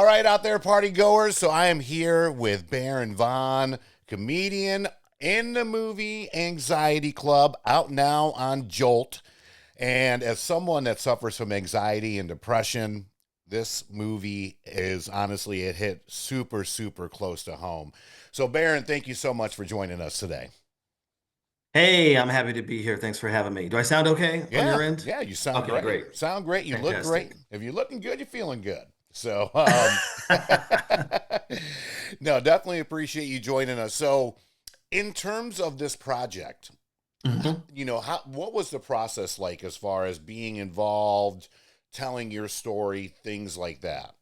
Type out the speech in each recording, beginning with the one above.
All right, out there, party goers. So I am here with Baron Vaughn, comedian in the movie Anxiety Club, out now on Jolt. And as someone that suffers from anxiety and depression, this movie is honestly, it hit super, super close to home. So, Baron, thank you so much for joining us today. Hey, I'm happy to be here. Thanks for having me. Do I sound okay on Yeah, your end? yeah, you sound Okay, great. great. Sound great. You look great. Fantastic. If you're looking good, you're feeling good. So, no, definitely appreciate you joining us. So, in terms of this project, Mhm. what was the process like as far as being involved, telling your story, things like that?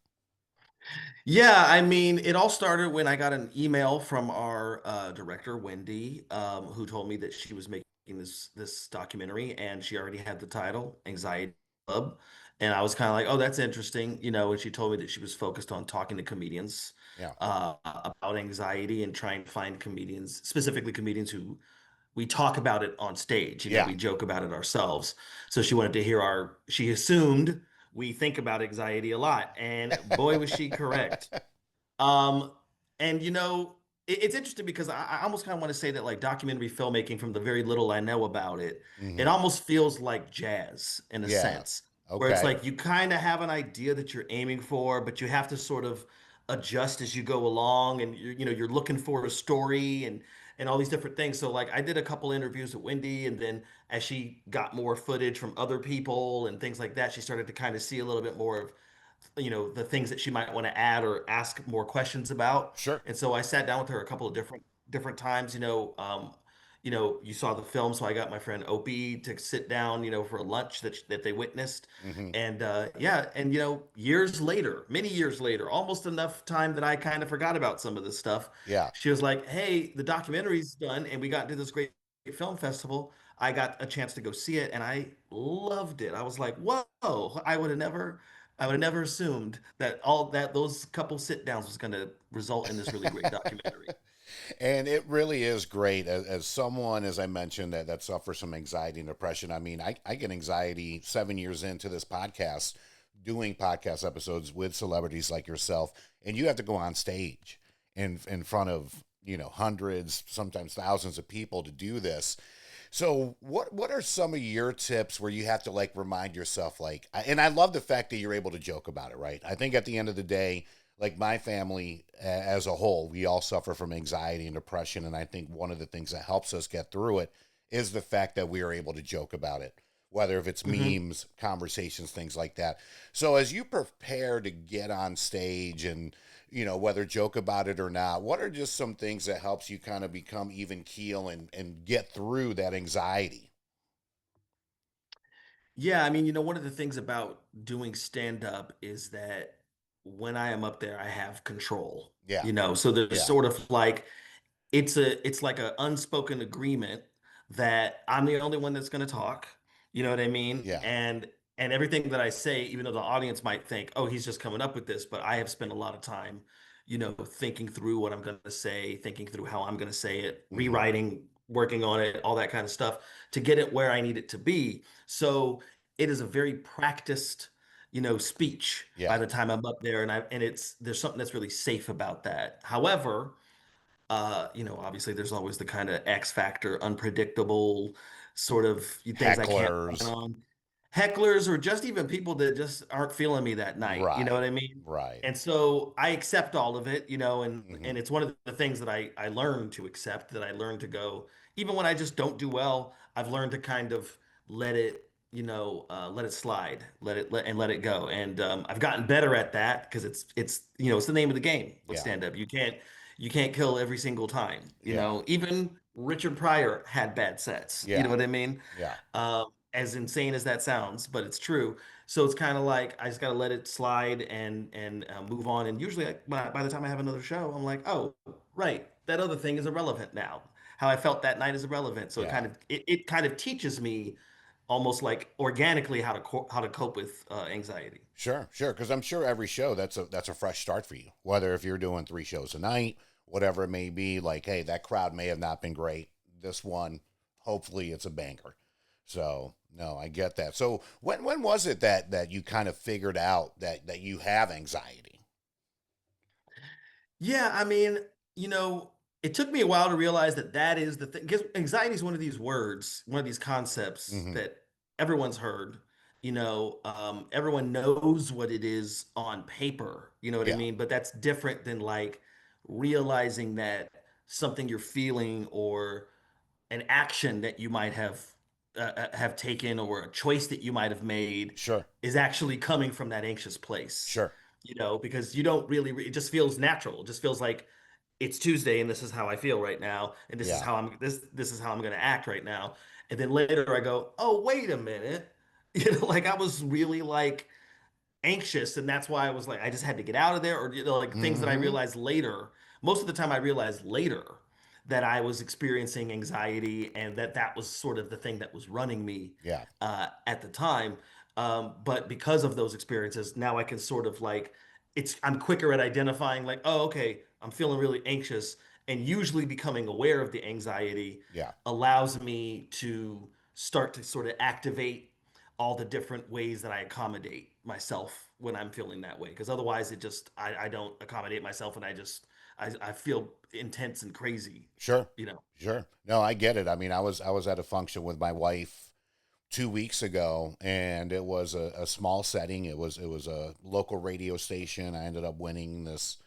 Yeah, I mean, it all started when I got an email from our director, Wendy, who told me that she was making this documentary and she already had the title, Anxiety Club. And I was kind of like, oh, that's interesting, and she told me that she was focused on talking to comedians Yeah, about anxiety and trying to find comedians, specifically comedians who we talk about it on stage, yeah. we joke about it ourselves. So she wanted to hear she assumed we think about anxiety a lot. And boy, was she correct. Um, and it's interesting because I almost kind of want to say that like documentary filmmaking, from the very little I know about it, it Hmm. almost feels like jazz in a Yeah. sense, where it's Okay. like you kind of have an idea that you're aiming for, but you have to sort of adjust as you go along, and you're looking for a story and all these different things. So like I did a couple interviews with Wendy, and then as she got more footage from other people and things like that, she started to kind of see a little bit more of the things that she might want to add or ask more questions about. Sure. And so I sat down with her a couple of different times. You saw the film, so I got my friend Opie to sit down, for a lunch that they witnessed. Hmm. And yeah, and years later, many years later, almost enough time that I kind of forgot about some of this stuff. Yeah. She was like, "Hey, the documentary's done, and we got to this great film festival. I got a chance to go see it, and I loved it. I was like, whoa, I would have never assumed that all that those couple sit downs was going to result in this really great documentary." And it really is great as someone, as I mentioned, that suffers from anxiety and depression. I mean, I get anxiety 7 years into this podcast, doing podcast episodes with celebrities like yourself, and you have to go on stage in front of hundreds, sometimes thousands of people to do this. So what are some of your tips where you have to like remind yourself like, and I love the fact that you're able to joke about it, right? I think at the end of the day, like my family as a whole, we all suffer from anxiety and depression, and I think one of the things that helps us get through it is the fact that we are able to joke about it, whether if it's Hmm. memes, conversations, things like that. So as you prepare to get on stage and whether joke about it or not, what are just some things that helps you kind of become even keel and get through that anxiety? Yeah, I mean, one of the things about doing stand up is that when I am up there, I have control. Yeah, So there's yeah, sort of like it's like an unspoken agreement that I'm the only one that's going to talk. You know what I mean? yeah. And everything that I say, even though the audience might think, "Oh, he's just coming up with this," but I have spent a lot of time, thinking through what I'm going to say, thinking through how I'm going to say it, Hmm. rewriting, working on it, all that kind of stuff to get it where I need it to be. So it is a very practiced, speech by Yeah. the time I'm up there, and there's something that's really safe about that. However, obviously there's always the kind of X factor, unpredictable sort of things I can't plan Hecklers. on. Hecklers or just even people that just aren't feeling me that night. You know Right, what I mean? right. And so I accept all of it, and Hmm. and it's one of the things that I learned to accept, that I learned to go, even when I just don't do well, I've learned to kind of let it, let it slide, let it go. And I've gotten better at that because it's the name of the game with Yeah, stand up. You can't kill every single time. yeah, Even Richard Pryor had bad sets. You know yeah, what I mean? yeah, As insane as that sounds, but it's true. So it's kind of like I just got to let it slide and move on. And usually, by the time I have another show, I'm like, oh, right, that other thing is irrelevant now. How I felt that night is irrelevant. So it yeah. kind of it kind of teaches me almost like organically how to cope with anxiety. Sure, sure. Because I'm sure every show that's a fresh start for you. Whether if you're doing 3 shows a night, whatever it may be. Like, hey, that crowd may have not been great. This one, hopefully, it's a banger. So no, I get that. So when was it that you kind of figured out that you have anxiety? Yeah, I mean, you know, it took me a while to realize that that is the thing. Because anxiety is one of these words, one of these concepts Hmm. that everyone's heard. Everyone knows what it is on paper. You know what I Yeah, mean? But that's different than like realizing that something you're feeling or an action that you might have taken or a choice that you might have made sure, is actually coming from that anxious place. sure. Because you don't really, it just feels natural. It just feels like it's Tuesday and this is how I feel right now, and Yeah. this is how I'm going to act right now. And then later I go, oh wait a minute, like I was really like anxious, and that's why I was like I just had to get out of there, or like things that I Hmm. realized later. Most of the time I realized later that I was experiencing anxiety, and that was sort of the thing that was running me Yeah. at the time. But because of those experiences, now I can sort of like I'm quicker at identifying like, oh, okay, I'm feeling really anxious, and usually becoming aware of the anxiety Yeah. allows me to start to sort of activate all the different ways that I accommodate myself when I'm feeling that way. Because otherwise, I don't accommodate myself, and I feel intense and crazy. Sure. You know. Sure. No, I get it. I mean, I was at a function with my wife 2 weeks ago, and it was a small setting. It was a local radio station. I ended up winning this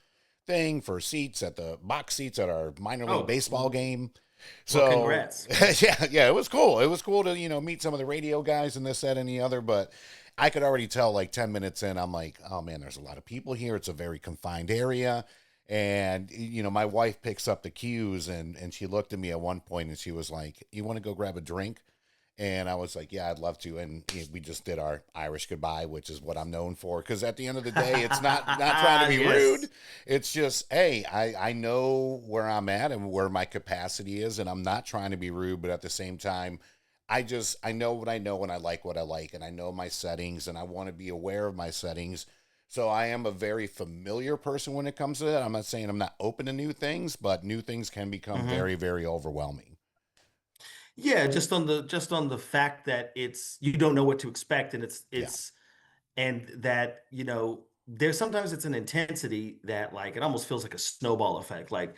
thing for seats at the box seats at our minor league Oh, baseball game. well, So congrats. yeah, yeah, it was cool. It was cool to meet some of the radio guys and this, that, and the other. But I could already tell like 10 minutes in, I'm like, oh man, there's a lot of people here. It's a very confined area. And my wife picks up the cues, and she looked at me at one point and she was like, "You want to go grab a drink?" And I was like, yeah, I'd love to. And we just did our Irish goodbye, which is what I'm known for. Because at the end of the day, it's not trying to be rude. Yes. It's just, hey, I know where I'm at and where my capacity is, and I'm not trying to be rude. But at the same time, I know what I know, and I like what I like, and I know my settings, and I want to be aware of my settings. So I am a very familiar person when it comes to that. I'm not saying I'm not open to new things, but new things can become Hmm. very, very overwhelming. Yeah, just on the fact that it's you don't know what to expect, and Yeah. it's and that there's sometimes it's an intensity that like it almost feels like a snowball effect. Like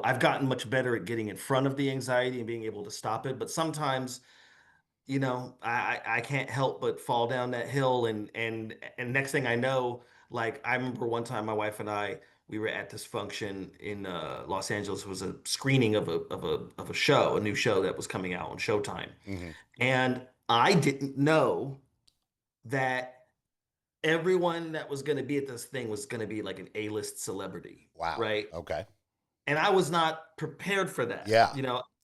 I've gotten much better at getting in front of the anxiety and being able to stop it, but sometimes I can't help but fall down that hill, and next thing I know, like I remember one time my wife and I we were at this function in Los Angeles. It was a screening of a show, a new show that was coming out on Showtime, Hmm. and I didn't know that everyone that was going to be at this thing was going to be like an A-list celebrity, Wow. right? Okay. And I was not prepared for that, Yeah.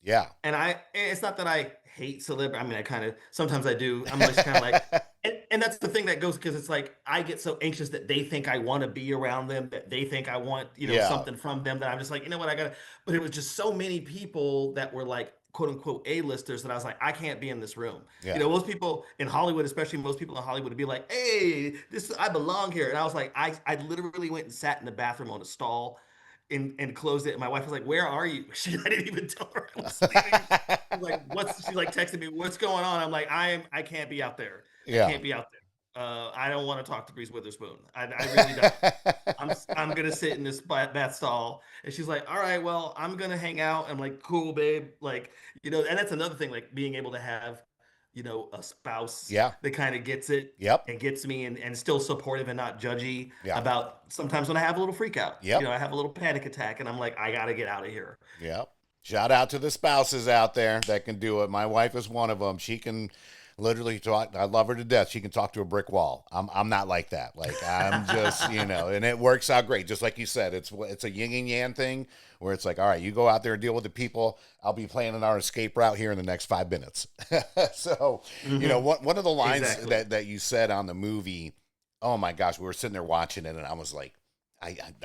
Yeah. and it's not that I hate celebrity. I mean, I kind of sometimes I do. I'm just kind of like, and that's the thing that goes because it's like I get so anxious that they think I want to be around them, that they think I want, Yeah. something from them, that I'm just like, you know what, I gotta. But it was just so many people that were like quote unquote A-listers that I was like, I can't be in this room. Yeah. Most people in Hollywood, especially most people in Hollywood, would be like, hey, this I belong here. And I was like, I literally went and sat in the bathroom on a stall and closed it. And my wife was like, "Where are you?" I didn't even tell her I was leaving. She's like, "What's?" She's like texting me, "What's going on?" I'm like, I can't be out there. I Yeah. can't be out there. I don't want to talk to Reese Witherspoon. I really don't. I'm gonna sit in this bath stall." And she's like, "All right, well, I'm gonna hang out." I'm like, "Cool, babe." Like, and that's another thing, like being able to have, a spouse Yeah. that kind of gets it Yep. and gets me and still supportive and not judgy Yeah. about sometimes when I have a little freak out. Yep. I have a little panic attack and I'm like, I gotta get out of here. Yep. Shout out to the spouses out there that can do it. My wife is one of them. She can literally talk. I love her to death. She can talk to a brick wall. I'm not like that. Like I'm just, and it works out great. Just like you said, it's a yin and yang thing where it's like, all right, you go out there and deal with the people. I'll be planning our escape route here in the next 5 minutes. So, Hmm. one of the lines Exactly. that you said on the movie, oh my gosh, we were sitting there watching it, and I was like,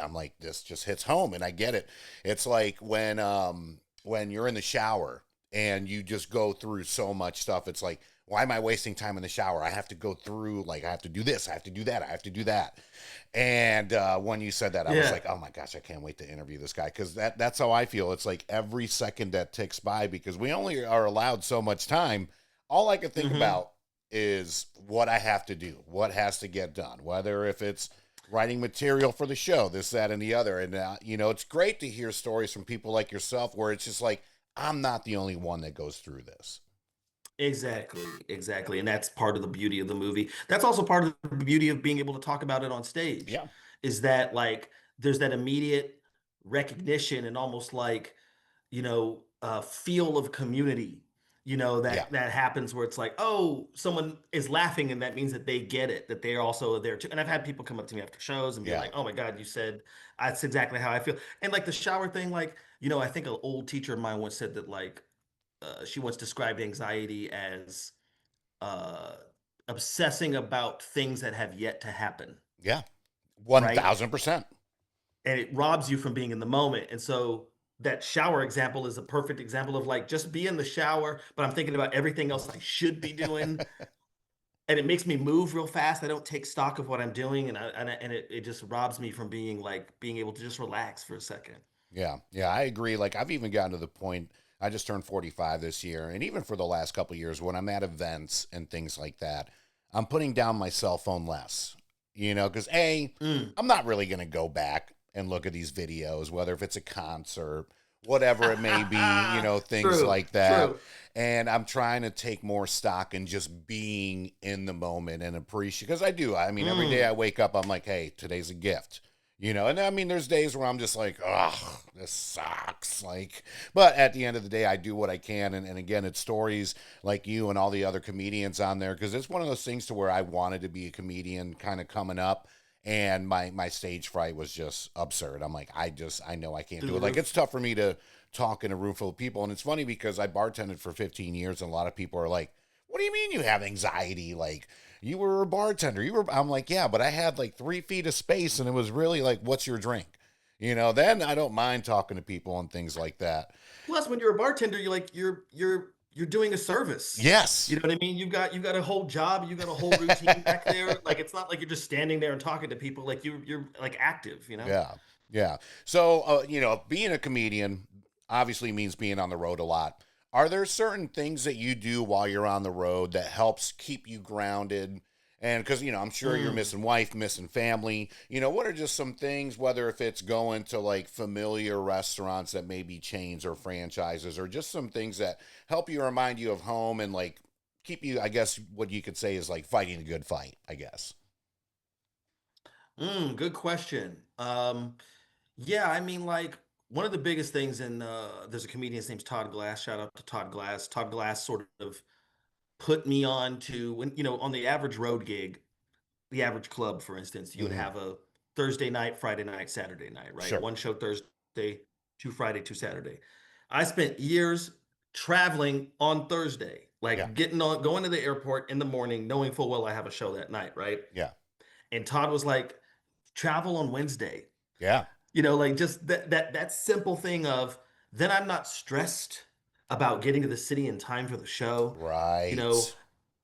I'm like, this just hits home, and I get it. It's like when you're in the shower and you just go through so much stuff. It's like, why am I wasting time in the shower? I have to go through, like, I have to do this, I have to do that, I have to do that. And when you said that, I was Yeah. like, oh my gosh, I can't wait to interview this guy, because that's how I feel. It's like every second that ticks by, because we only are allowed so much time. All I can think Hmm. about is what I have to do, what has to get done, whether if it's writing material for the show, this, that, and the other. And, it's great to hear stories from people like yourself where it's just like, I'm not the only one that goes through this. Exactly, exactly. And that's part of the beauty of the movie. That's also part of the beauty of being able to talk about it on stage, Yeah. is that like there's that immediate recognition and almost like, feel of community, Yeah. that happens where it's like, oh, someone is laughing and that means that they get it, that they're also there too. And I've had people come up to me after shows and be Yeah. like, oh my God, you said that's exactly how I feel. And like the shower thing, like, I think an old teacher of mine once said that like she once described anxiety as uh, obsessing about things that have yet to happen, Yeah. right? 1000%. And it robs you from being in the moment. And so that shower example is a perfect example of like just be in the shower, but I'm thinking about everything else I should be doing. And it makes me move real fast. I don't take stock of what I'm doing, and it just robs me from being able to just relax for a second. Yeah, yeah, I agree. Like I've even gotten to the point. I just turned 45 this year, and even for the last couple of years, when I'm at events and things like that, I'm putting down my cell phone less. Because Mm. I'm not really going to go back and look at these videos, whether if it's a concert, whatever it may be. Things True, like that. true. And I'm trying to take more stock in just being in the moment and appreciate. Because I do. I mean, every day Mm. I wake up, I'm like, hey, today's a gift. And I mean, there's days where I'm just like, oh, this sucks. Like, but at the end of the day, I do what I can. And again, it's stories like you and all the other comedians on there because it's one of those things to where I wanted to be a comedian kind of coming up. And my stage fright was just absurd. I'm like, I know I can't Through do the it. Like, it's roof. tough for me to talk in a room full of people. And it's funny because I bartended for 15 years and a lot of people are like, what do you mean you have anxiety? Like, you were a bartender. I'm like, yeah, but I had like 3 feet of space and it was really like, what's your drink? Then I don't mind talking to people and things like that. Plus, when you're a bartender, you're doing a service. You Yes. know what I mean? You've got a whole job, you got a whole routine back there. Like it's not like you're just standing there and talking to people. Like you're like active, you know? Yeah. Yeah. So, being a comedian obviously means being on the road a lot. Are there certain things that you do while you're on the road that helps keep you grounded? And because, I'm sure you're Mm. missing wife, missing family. What are just some things, whether if it's going to like familiar restaurants that may be chains or franchises, or just some things that help you remind you of home and like keep you, I guess, what you could say is like fighting a good fight, I guess. Good question. Yeah, I mean, like one of the biggest things in there's a comedian, his name's Todd Glass. Shout out to Todd Glass. Todd Glass sort of put me on to when, on the average road gig, the average club, for instance, you would Mm-hmm. have a Thursday night, Friday night, Saturday night, right? Sure. One show Thursday, two Friday, two Saturday. I spent years traveling on Thursday, Yeah. like going to the airport in the morning, knowing full well I have a show that night, right? Yeah. And Todd was like, travel on Wednesday. Yeah. Like just that simple thing of then I'm not stressed about getting to the city in time for the show. You know, Right.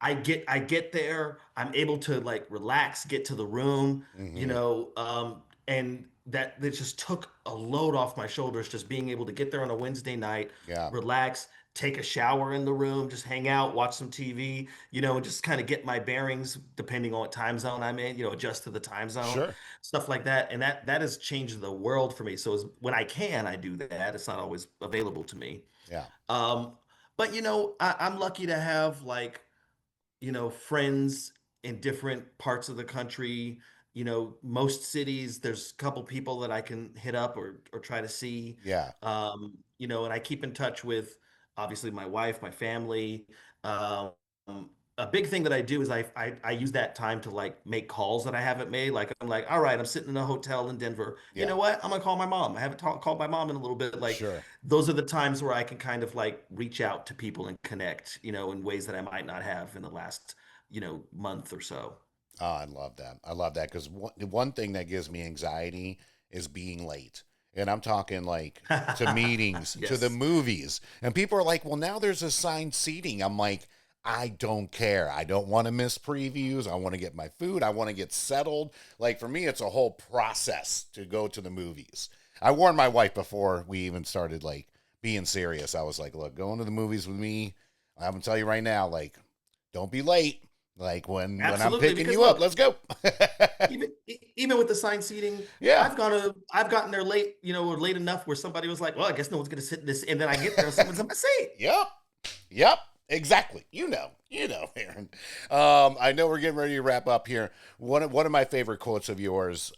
I get there, I'm able to like relax, get to the room, Mm-hmm. and that just took a load off my shoulders just being able to get there on a Wednesday night, Yeah. relax, take a shower in the room, just hang out, watch some TV, and just kind of get my bearings depending on what time zone I'm in, adjust to the time zone, Sure. stuff like that. And that has changed the world for me. So when I can, I do that. It's not always available to me. Yeah. Um, but I'm lucky to have like friends in different parts of the country. Most cities, there's a couple people that I can hit up or try to see. Yeah. And I keep in touch with obviously my wife, my family. Um, a big thing that I do is I use that time to like make calls that I haven't made. Like I'm like, all right, I'm sitting in a hotel in Denver. You Yeah. know what? I'm gonna call my mom. I haven't called my mom in a little bit. Like Sure. those are the times where I can kind of like reach out to people and connect, in ways that I might not have in the last, month or so. Oh, I love that. I love that because one thing that gives me anxiety is being late. And I'm talking like to meetings, to the Yes. movies. And people are like, well, now there's assigned seating. I'm like, I don't care. I don't want to miss previews. I want to get my food. I want to get settled. Like for me, it's a whole process to go to the movies. I warned my wife before we even started like being serious. I was like, look, going to the movies with me, I'm gonna tell you right now, like, don't be late. Like when I'm Absolutely, picking because you up, look, let's go. even with the sign seating, Yeah. I've gotten there late, or late enough where somebody was like, "Well, I guess no one's gonna sit in this," and then I get there and someone's in my seat. Yep. Yep. Exactly. Aaron. I know we're getting ready to wrap up here. One of my favorite quotes of yours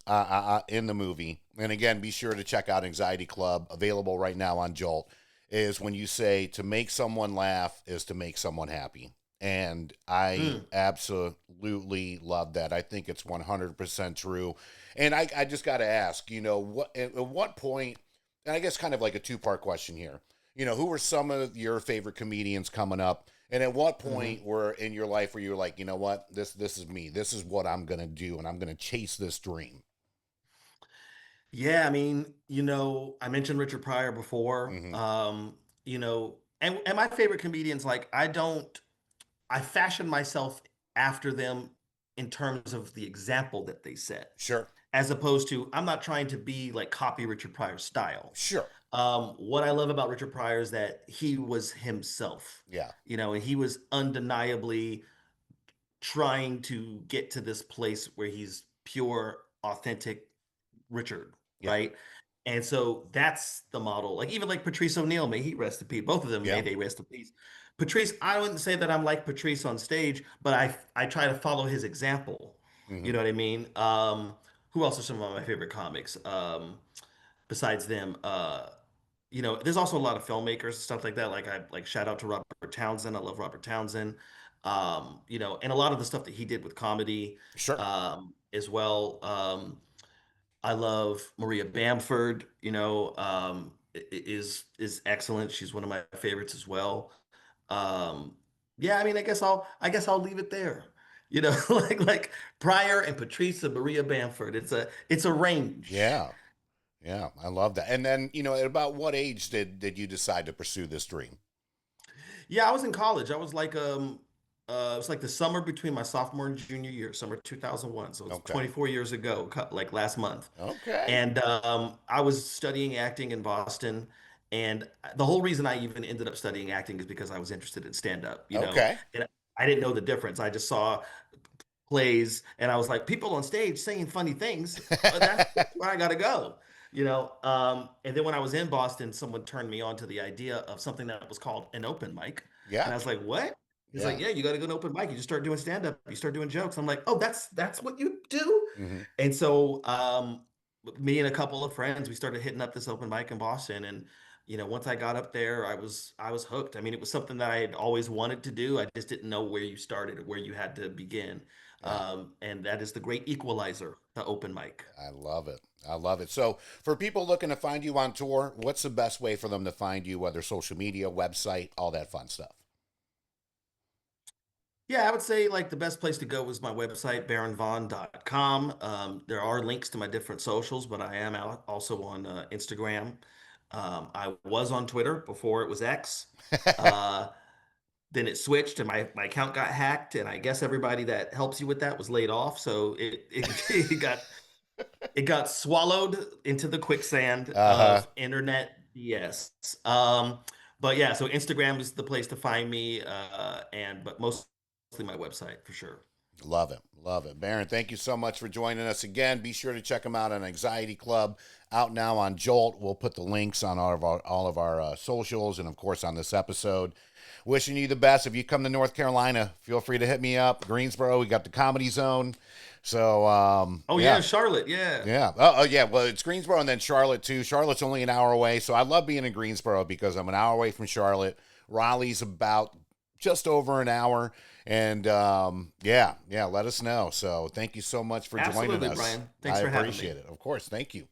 in the movie, and again, be sure to check out Anxiety Club, available right now on Jolt, is when you say to make someone laugh is to make someone happy. And I Mm. absolutely love that. I think it's 100% true. And I just got to ask, at what point, and I guess kind of like a two-part question here, who were some of your favorite comedians coming up? And at what Hmm. point were in your life where you're like, you know what, this is me. This is what I'm gonna do, and I'm gonna chase this dream. Yeah, I mean, I mentioned Richard Pryor before. Hmm. And my favorite comedians, like I fashion myself after them in terms of the example that they set, Sure, as opposed to I'm not trying to be like copy Richard Pryor's style. sure, What I love about Richard Pryor is that he was himself, yeah, and he was undeniably trying to get to this place where he's pure, authentic Richard, yeah, right? And so that's the model. Like even like Patrice O'Neill, may he rest in peace. Both of them, may yeah, they rest in peace. Patrice, I wouldn't say that I'm like Patrice on stage, but I try to follow his example. You hmm, know what I mean? Who else are some of my favorite comics? Besides them, there's also a lot of filmmakers and stuff like that. Like I like shout out to Robert Townsend. I love Robert Townsend. And a lot of the stuff that he did with comedy, sure, as well. I love Maria Bamford, is excellent. She's one of my favorites as well. Yeah, I mean, I guess I'll leave it there. like Pryor and Patrice and Maria Bamford. It's a range. yeah, yeah. I love that. And then, at about what age did you decide to pursue this dream? Yeah, I was in college. I was like it was like the summer between my sophomore and junior year, summer 2001. So it's Okay, 24 years ago, like last month. okay, And I was studying acting in Boston. And the whole reason I even ended up studying acting is because I was interested in stand up, okay. and I didn't know the difference. I just saw plays and I was like, people on stage saying funny things. That's where I gotta go. And then when I was in Boston, someone turned me on to the idea of something that was called an open mic. Yeah, And I was like, what? He's like, yeah. yeah, you got to go to an open mic. You just start doing stand up. You start doing jokes. I'm like, oh, that's what you do. Hmm. And so, me and a couple of friends, we started hitting up this open mic in Boston. And once I got up there, I was hooked. I mean, it was something that I had always wanted to do. I just didn't know where you started or where you had to begin. Yeah. And that is the great equalizer, the open mic. I love it. I love it. So, for people looking to find you on tour, what's the best way for them to find you, whether social media, website, all that fun stuff? Yeah, I would say like the best place to go is my website, baronvaughn.com. There are links to my different socials, but I am out also on Instagram. I was on Twitter before it was X. Uh, then it switched and my account got hacked, and I guess everybody that helps you with that was laid off. So it got swallowed into the quicksand Uh huh. of internet BS. But yeah, so Instagram is the place to find me, but mostly my website for sure. Love it. Love it. Baron, thank you so much for joining us again. Be sure to check them out on Anxiety Club, out now on Jolt. We'll put the links on all of our socials and, of course, on this episode. Wishing you the best. If you come to North Carolina, feel free to hit me up. Greensboro, we got the Comedy Zone. So, Oh yeah. yeah, Charlotte. Yeah, Yeah. Oh, yeah. Well, it's Greensboro and then Charlotte, too. Charlotte's only an hour away. So I love being in Greensboro because I'm an hour away from Charlotte. Raleigh's about just over an hour. And yeah, yeah, let us know. So thank you so much for joining absolutely, us. Brian. I Thanks for having me. appreciate it. Of course. Thank you.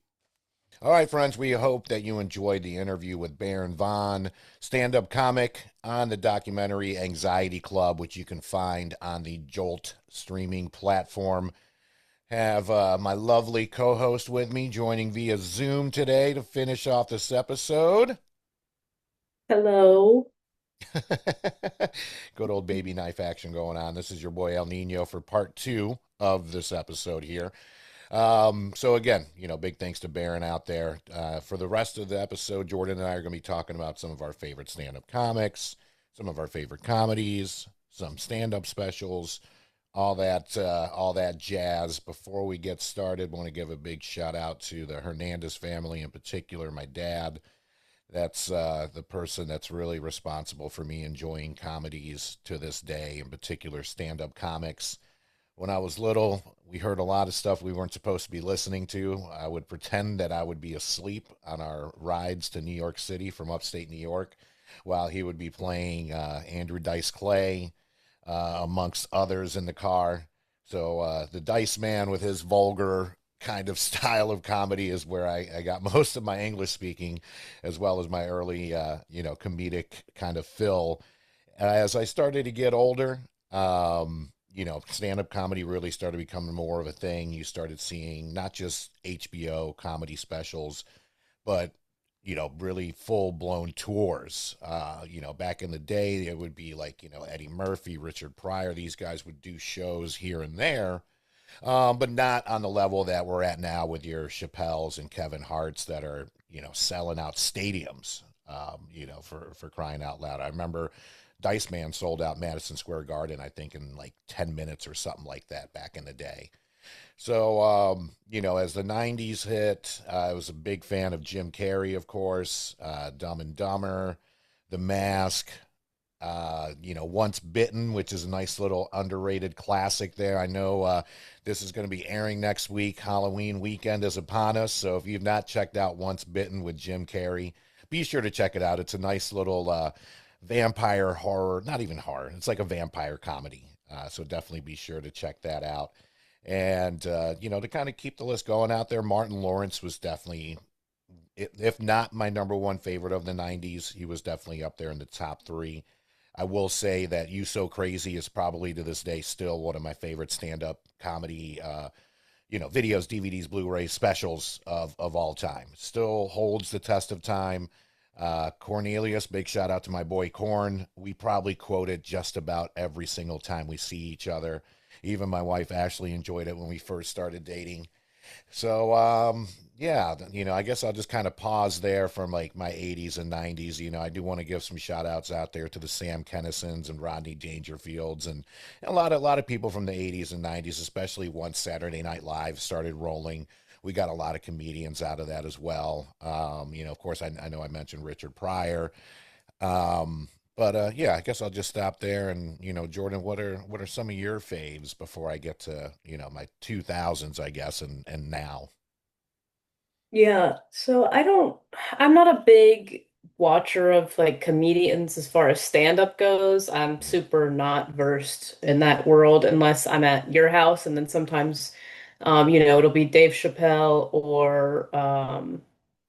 All right, friends, we hope that you enjoyed the interview with Baron Vaughn, stand up comic on the documentary Anxiety Club, which you can find on the Jolt streaming platform. Have my lovely co host with me joining via Zoom today to finish off this episode. Hello. Good old baby knife action going on. This is your boy El Nino for part two of this episode here. So again, big thanks to Baron out there. For the rest of the episode, Jordan and I are going to be talking about some of our favorite stand-up comics, some of our favorite comedies, some stand-up specials, all that jazz. Before we get started, want to give a big shout out to the Hernandez family, in particular, my dad. That's the person that's really responsible for me enjoying comedies to this day, in particular stand-up comics. When I was little, we heard a lot of stuff we weren't supposed to be listening to. I would pretend that I would be asleep on our rides to New York City from upstate New York while he would be playing Andrew Dice Clay, amongst others in the car. So the Dice Man with his vulgar kind of style of comedy is where I got most of my English speaking, as well as my early, comedic kind of fill. As I started to get older, stand up comedy really started becoming more of a thing. You started seeing not just HBO comedy specials, but really full blown tours. Back in the day, it would be like, Eddie Murphy, Richard Pryor, these guys would do shows here and there, but not on the level that we're at now with your Chappelle's and Kevin Hart's that are, selling out stadiums, for crying out loud. I remember Dice Man sold out Madison Square Garden, I think, in like 10 minutes or something like that back in the day. So, as the 90s hit, I was a big fan of Jim Carrey, of course, Dumb and Dumber, The Mask, Once Bitten, which is a nice little underrated classic there. I know this is going to be airing next week. Halloween weekend is upon us. So if you've not checked out Once Bitten with Jim Carrey, be sure to check it out. It's a nice little vampire horror, not even horror, it's like a vampire comedy. So definitely be sure to check that out. And, to kind of keep the list going out there, Martin Lawrence was definitely, if not my number one favorite of the 90s, he was definitely up there in the top three. I will say that You So Crazy is probably to this day still one of my favorite stand up comedy, videos, DVDs, Blu ray specials of all time. Still holds the test of time. Cornelius, big shout out to my boy Corn. We probably quote it just about every single time we see each other. Even my wife Ashley enjoyed it when we first started dating. So, yeah, I guess I'll just kind of pause there from like my 80s and 90s. I do want to give some shout outs out there to the Sam Kennisons and Rodney Dangerfields and a lot of people from the 80s and 90s, especially once Saturday Night Live started rolling. We got a lot of comedians out of that as well. Of course, I know I mentioned Richard Pryor. But yeah, I guess I'll just stop there. And Jordan, what are some of your faves before I get to my 2000s, I guess, and now. Yeah, so I'm not a big watcher of like comedians as far as stand-up goes. I'm Mhm. super not versed in that world unless I'm at your house, and then sometimes, it'll be Dave Chappelle or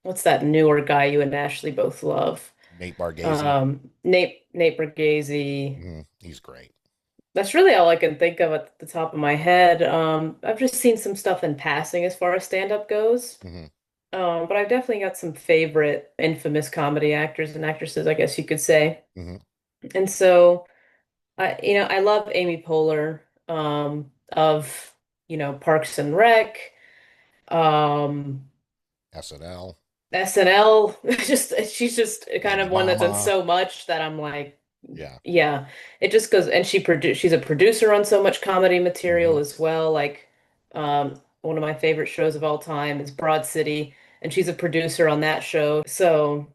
what's that newer guy you and Ashley both love? Nate Bargatze. Nate Bargatze. He's great. That's really all I can think of at the top of my head. I've just seen some stuff in passing as far as stand-up goes. Hmm. But I've definitely got some favorite infamous comedy actors and actresses, I guess you could say. Hmm. And so I love Amy Poehler, of, Parks and Rec, um, SNL. SNL. Just she's just kind Baby of one that's done Mama. so much that I'm like, Yeah. yeah, it just goes. And she's a producer on so much comedy Hmm. material as well. Like, one of my favorite shows of all time is Broad City, and she's a producer on that show. So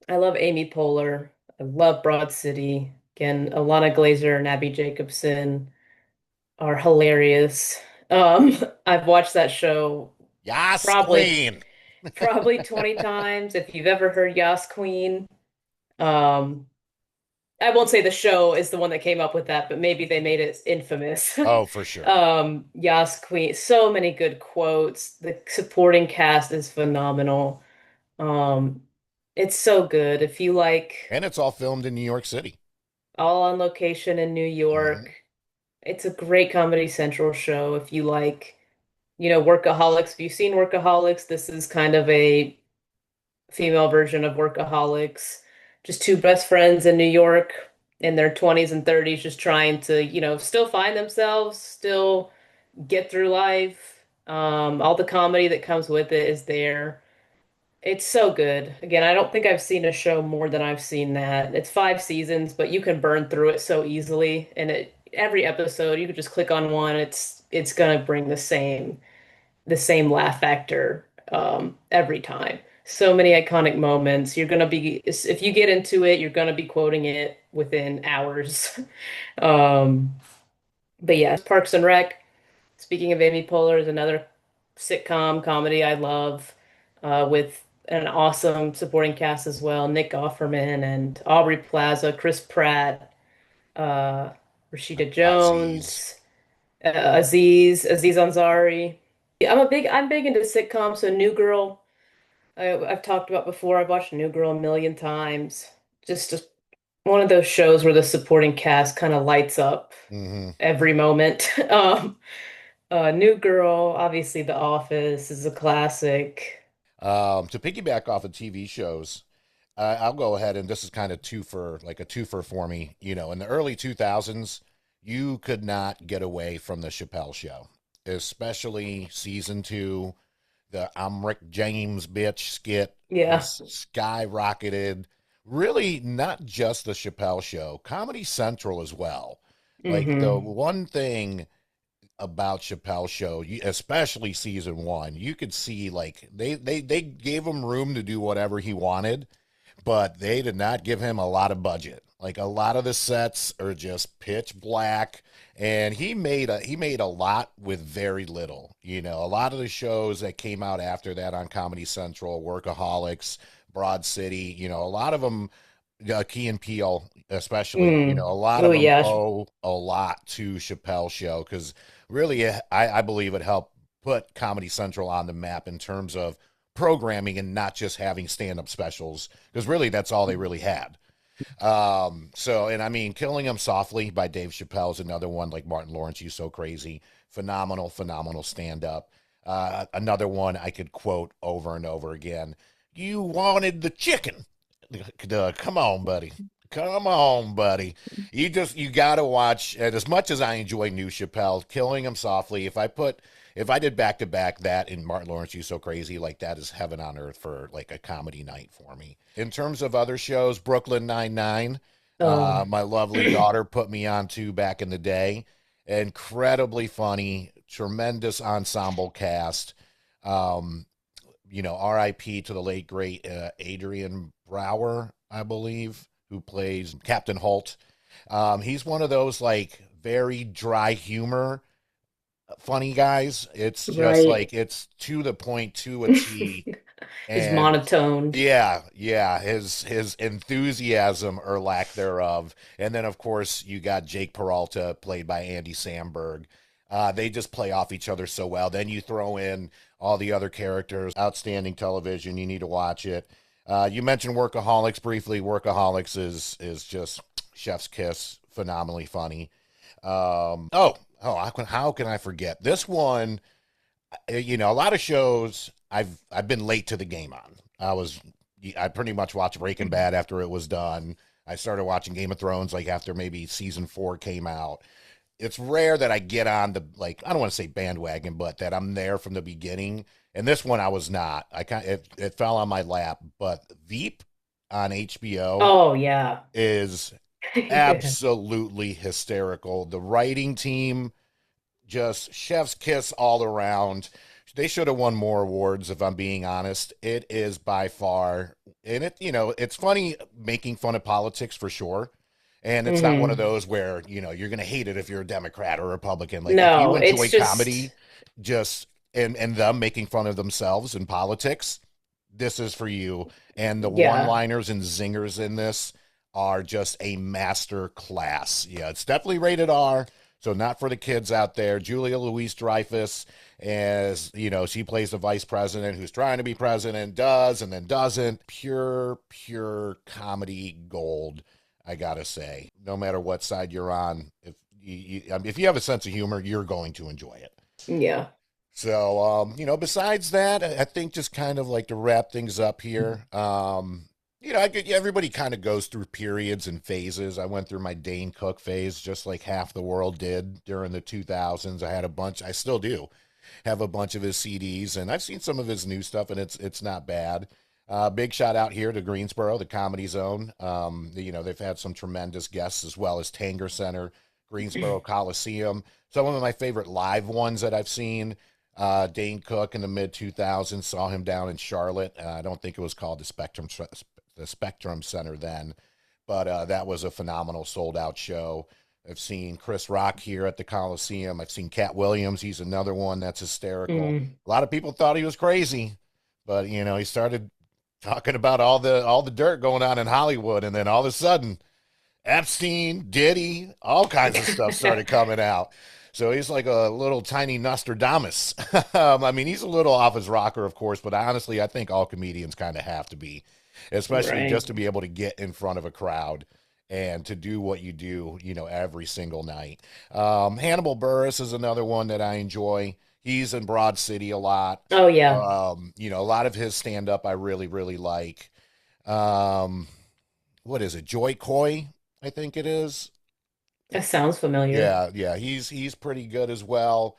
I love Amy Poehler. I love Broad City. Again, Alana Glazer and Abby Jacobson are hilarious. I've watched that show Yas probably Queen. probably 20 times. If you've ever heard Yas Queen, um, I won't say the show is the one that came up with that, but maybe they made it infamous. Oh, for sure. Yas Queen, so many good quotes. The supporting cast is phenomenal. Um, it's so good. If you like And it's all filmed in New York City. all on location in New Hmm. York, it's a great Comedy Central show. If you like, Workaholics, if you've seen Workaholics, this is kind of a female version of Workaholics. Just two best friends in New York in their 20s and 30s, just trying to, still find themselves, still get through life. All the comedy that comes with it is there. It's so good. Again, I don't think I've seen a show more than I've seen that. It's 5 seasons, but you can burn through it so easily, and every episode, you could just click on one. It's gonna bring the same laugh factor every time. So many iconic moments. You're gonna be if you get into it, you're gonna be quoting it within hours. Um, but yeah, Parks and Rec. Speaking of Amy Poehler, is another sitcom comedy I love, with an awesome supporting cast as well. Nick Offerman and Aubrey Plaza, Chris Pratt, uh, Rashida Aziz. Jones, Aziz Ansari. Yeah, I'm big into sitcoms. So New Girl, I've talked about before. I've watched New Girl a million times. Just one of those shows where the supporting cast kind of lights up Hmm. every moment. New Girl, obviously The Office is a classic. To piggyback off of TV shows, I'll go ahead and this is kind of like a twofer for me. You know, in the early 2000s, you could not get away from the Chappelle Show, especially season two. The I'm Rick James bitch skit Yeah. just skyrocketed. Really, not just the Chappelle Show, Comedy Central as well. Like the Hmm. one thing about Chappelle Show, especially season one, you could see like they gave him room to do whatever he wanted, but they did not give him a lot of budget. Like a lot of the sets are just pitch black, and he made a lot with very little. You know, a lot of the shows that came out after that on Comedy Central, Workaholics, Broad City, you know, a lot of them, Key and Peele especially, you know, Mm. a lot Oh of them yeah. owe a lot to Chappelle Show because really, I believe it helped put Comedy Central on the map in terms of programming and not just having stand-up specials because really that's all they really had. So, and I mean, Killing Him Softly by Dave Chappelle is another one, like Martin Lawrence, You So Crazy. Phenomenal stand-up. Another one I could quote over and over again. You wanted the chicken. Come on, buddy. Come on, buddy. You gotta watch. And as much as I enjoy New Chappelle, Killing Him Softly. If I did back to back that in Martin Lawrence, You So Crazy, like that is heaven on earth for like a comedy night for me. In terms of other shows, Brooklyn Nine-Nine, Oh. my lovely daughter put me on to back in the day. Incredibly funny, tremendous ensemble cast. Um, you know, RIP to the late great Adrian Brower, I believe, who plays Captain Holt. He's one of those like very dry humor funny guys. It's just Right. like it's to the point to a T. It's And monotone. yeah, his enthusiasm or lack thereof. And then of course you got Jake Peralta played by Andy Samberg. They just play off each other so well. Then you throw in all the other characters. Outstanding television. You need to watch it. You mentioned Workaholics briefly. Workaholics is just chef's kiss, phenomenally funny. How can I forget this one? You know, a lot of shows I've been late to the game on. I pretty much watched Breaking Bad after it was done. I started watching Game of Thrones like after maybe season four came out. It's rare that I get on the like I don't want to say bandwagon, but that I'm there from the beginning. And this one I was not. It fell on my lap. But Veep on HBO Oh yeah. is Yeah. absolutely hysterical. The writing team just chef's kiss all around. They should have won more awards if I'm being honest. It is by far and it you know, it's funny making fun of politics for sure. And it's not one of Hmm. those where, you know, you're going to hate it if you're a Democrat or Republican. Like if you No, enjoy it's comedy just just and them making fun of themselves in politics, this is for you. And the yeah. one-liners and zingers in this are just a master class. Yeah, it's definitely rated R, so not for the kids out there. Julia Louise Dreyfus, as you know, she plays the vice president who's trying to be president, does and then doesn't. Pure comedy gold. I gotta say, no matter what side you're on, if you have a sense of humor, you're going to enjoy it. Yeah. So, you know, besides that, I think just kind of like to wrap things up here. You know, everybody kind of goes through periods and phases. I went through my Dane Cook phase, just like half the world did during the 2000s. I had a bunch, I still do have a bunch of his CDs, and I've seen some of his new stuff, and it's not bad. Big shout out here to Greensboro, the Comedy Zone. You know, they've had some tremendous guests as well as Tanger Center, Greensboro Coliseum. Some of my favorite live ones that I've seen. Dane Cook in the mid 2000s, saw him down in Charlotte. I don't think it was called the Spectrum Center then, but that was a phenomenal sold out show. I've seen Chris Rock here at the Coliseum. I've seen Cat Williams. He's another one that's hysterical. Mm. A lot of people thought he was crazy, but he started talking about all the dirt going on in Hollywood, and then all of a sudden, Epstein, Diddy, all kinds of stuff started coming out. So he's like a little tiny Nostradamus. I mean, he's a little off his rocker, of course, but honestly, I think all comedians kind of have to be, especially Right. just to be able to get in front of a crowd and to do what you do, every single night. Hannibal Buress is another one that I enjoy. He's in Broad City a lot. Oh yeah. A lot of his stand up I really, really like. Um, what is it? Joy Coy, I think it is. That sounds familiar. Yeah, yeah, he's pretty good as well.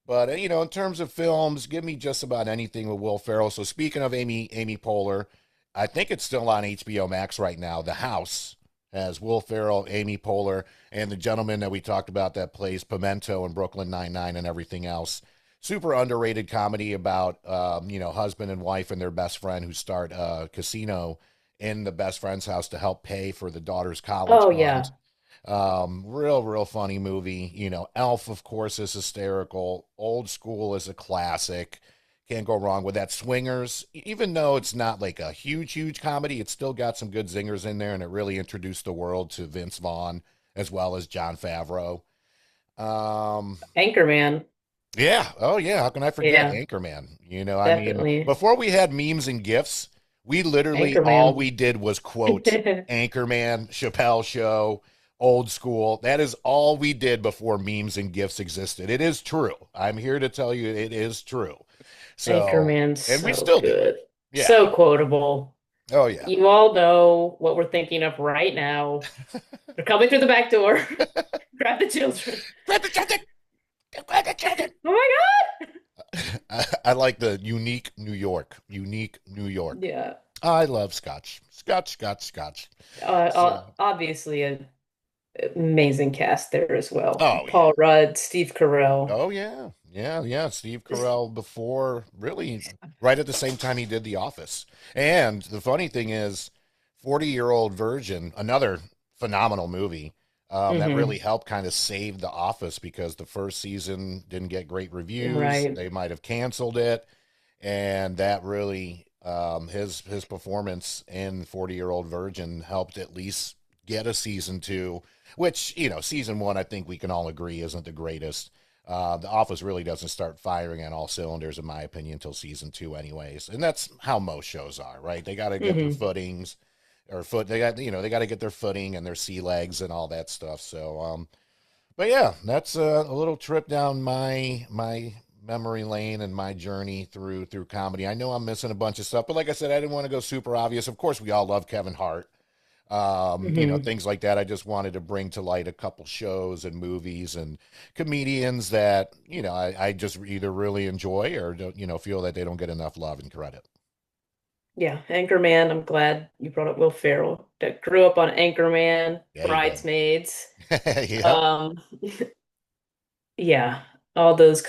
But in terms of films, give me just about anything with Will Ferrell. So speaking of Amy Poehler, I think it's still on HBO Max right now. The House has Will Ferrell, Amy Poehler, and the gentleman that we talked about that plays Pimento and Brooklyn Nine-Nine and everything else. Super underrated comedy about husband and wife and their best friend who start a casino in the best friend's house to help pay for the daughter's college Oh fund. yeah. Real funny movie. Elf, of course, is hysterical. Old School is a classic. Can't go wrong with that. Swingers, even though it's not like a huge comedy, it's still got some good zingers in there, and it really introduced the world to Vince Vaughn as well as John Favreau. Um, Anchorman. yeah. Oh, yeah. How can I forget Yeah, Anchorman? I mean, definitely. before we had memes and GIFs, we literally all Anchorman. we did was quote Anchorman, Chappelle Show, Old School. That is all we did before memes and GIFs existed. It is true. I'm here to tell you it is true. So, Anchorman's and we so still do it. good. Yeah. So quotable. Oh, yeah. You all know what we're thinking of right now. They're coming through the back door. Grab the children. Grab the children. Grab the children. Oh my I like the unique New York. Unique New God. York. Yeah. I love Scotch. Scotch. So, Obviously an amazing cast there as well. oh, yeah. Paul Rudd, Steve Carell. Oh yeah, yeah. Steve Carell before really right at the same time he did The Office. And the funny thing is, 40-Year-Old Virgin, another phenomenal movie that Hmm. really helped kind of save The Office because the first season didn't get great reviews. Right. They might have canceled it, and that really his performance in 40-Year-Old Virgin helped at least get a season two, which season one I think we can all agree isn't the greatest. The Office really doesn't start firing on all cylinders, in my opinion, until season two, anyways. And that's how most shows are, right? They got to get their Hmm. footings or foot. They got to get their footing and their sea legs and all that stuff. So, but yeah, that's a little trip down my memory lane and my journey through comedy. I know I'm missing a bunch of stuff, but like I said, I didn't want to go super obvious. Of course, we all love Kevin Hart, Hmm. things like that. I just wanted to bring to light a couple shows and movies and comedians that, I just either really enjoy or don't, feel that they don't get enough love and credit. Yeah, Anchorman. I'm glad you brought up Will Ferrell. That grew up on Anchorman, Yeah, you did. Bridesmaids. Yep. Um, yeah, all those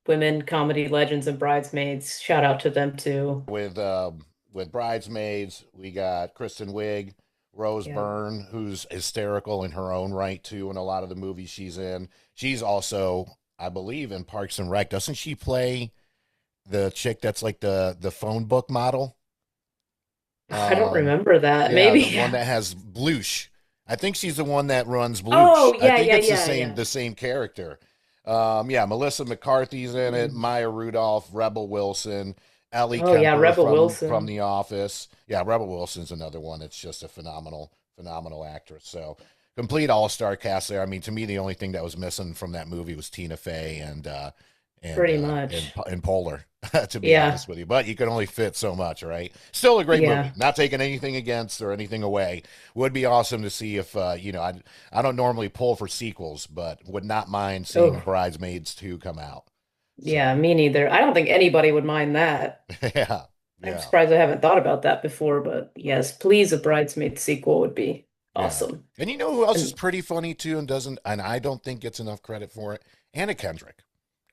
women comedy legends and bridesmaids. Shout out to them too. With Bridesmaids, we got Kristen Wiig, Rose Yeah. Byrne, who's hysterical in her own right too, in a lot of the movies she's in. She's also, I believe, in Parks and Rec. Doesn't she play the chick that's like the phone book model? I don't Um, remember that. yeah, Maybe. the one Yeah. that has Bloosh. I think she's the one that runs Bloosh. Oh, I yeah, think yeah, it's the yeah, same yeah. the same character. Yeah, Melissa McCarthy's in it, Mm. Maya Rudolph, Rebel Wilson, Ellie Oh, yeah, Kemper Rebel from Wilson. The Office. Yeah, Rebel Wilson's another one that's just a phenomenal actress. So complete all-star cast there. I mean, to me, the only thing that was missing from that movie was Tina Fey Pretty much. and Polar, to be Yeah. honest with you. But you can only fit so much, right? Still a great movie. Yeah. Not taking anything against or anything away. Would be awesome to see if I don't normally pull for sequels, but would not mind seeing Oh, Bridesmaids 2 come out. yeah, So me neither. I don't think anybody would mind that. yeah, I'm yeah. surprised I haven't thought about that before, but yes, please, a Bridesmaid sequel would be Yeah. Awesome. And you know who else is And pretty funny too and doesn't, and I don't think gets enough credit for it? Anna Kendrick.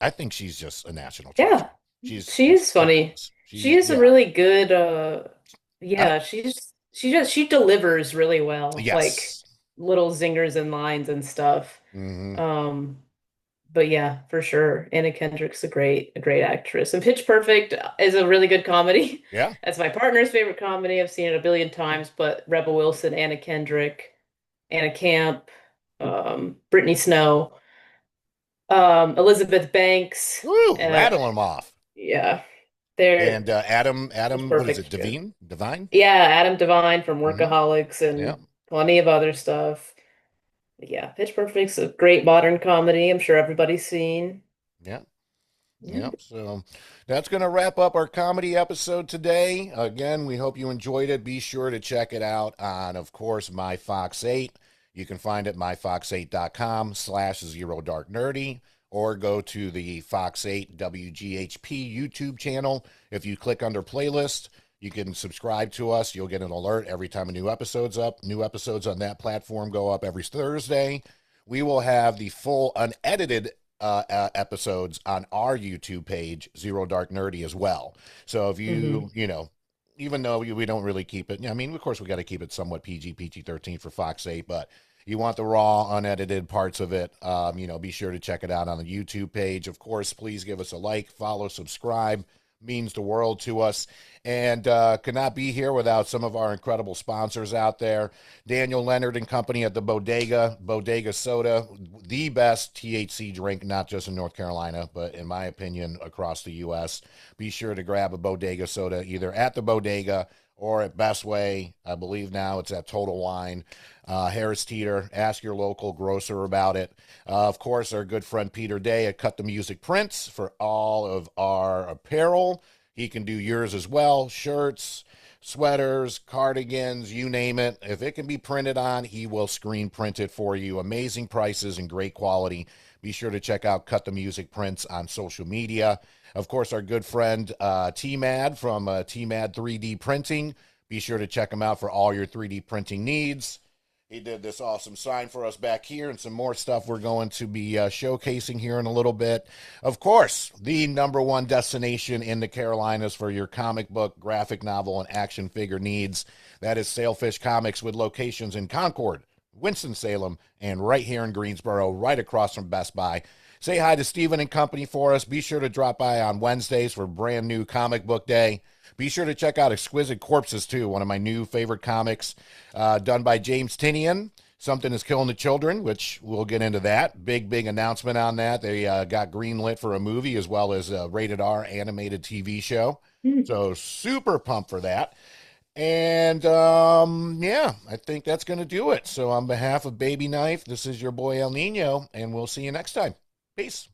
I think she's just a national treasure. yeah, She's she just is funny. hilarious. She She's, is a yeah. really good I, yeah, she delivers really well, like yes. little zingers and lines and stuff. Hmm. Um but yeah, for sure. Anna Kendrick's a great actress. And Pitch Perfect is a really good comedy. Yeah. That's my partner's favorite comedy. I've seen it a billion times, but Rebel Wilson, Anna Kendrick, Anna Camp, Brittany Snow, Elizabeth Banks. Woo, Uh, rattling them off. yeah, they're And Pitch What is Perfect's it? good. Divine? Yeah, Adam Devine from Hmm. Workaholics Yeah. and plenty of other stuff. Yeah, Pitch Perfect's a great modern comedy. I'm sure everybody's seen. Yeah. Yeah. Yep. So that's going to wrap up our comedy episode today. Again, we hope you enjoyed it. Be sure to check it out on, of course, My Fox 8. You can find it myfox8.com/zero dark nerdy, or go to the Fox 8 WGHP YouTube channel. If you click under playlist, you can subscribe to us. You'll get an alert every time a new episode's up. New episodes on that platform go up every Thursday. We will have the full unedited episodes on our YouTube page, Zero Dark Nerdy, as well. So if hmm you know, even though we don't really keep it, I mean, of course, we got to keep it somewhat PG 13 for Fox 8, but you want the raw, unedited parts of it, be sure to check it out on the YouTube page. Of course, please give us a like, follow, subscribe. Means the world to us. And could not be here without some of our incredible sponsors out there. Daniel Leonard and Company at the Bodega Soda, the best THC drink, not just in North Carolina, but in my opinion, across the U.S. Be sure to grab a Bodega Soda either at the Bodega or at Best Way. I believe now it's at Total Wine. Harris Teeter, ask your local grocer about it. Of course, our good friend Peter Day at Cut the Music Prints for all of our apparel. He can do yours as well, shirts, sweaters, cardigans, you name it. If it can be printed on, he will screen print it for you. Amazing prices and great quality. Be sure to check out Cut the Music Prints on social media. Of course, our good friend T-Mad from T-Mad 3D Printing. Be sure to check him out for all your 3D printing needs. He did this awesome sign for us back here and some more stuff we're going to be showcasing here in a little bit. Of course, the number one destination in the Carolinas for your comic book, graphic novel, and action figure needs. That is Sailfish Comics, with locations in Concord, Winston-Salem, and right here in Greensboro, right across from Best Buy. Say hi to Stephen and company for us. Be sure to drop by on Wednesdays for brand new comic book day. Be sure to check out Exquisite Corpses, too, one of my new favorite comics, done by James Tinian. Something is Killing the Children, which we'll get into that. Big announcement on that. They got greenlit for a movie as well as a rated R animated TV show. So super pumped for that. And yeah, I think that's going to do it. So on behalf of Baby Knife, this is your boy El Nino, and we'll see you next time. Peace.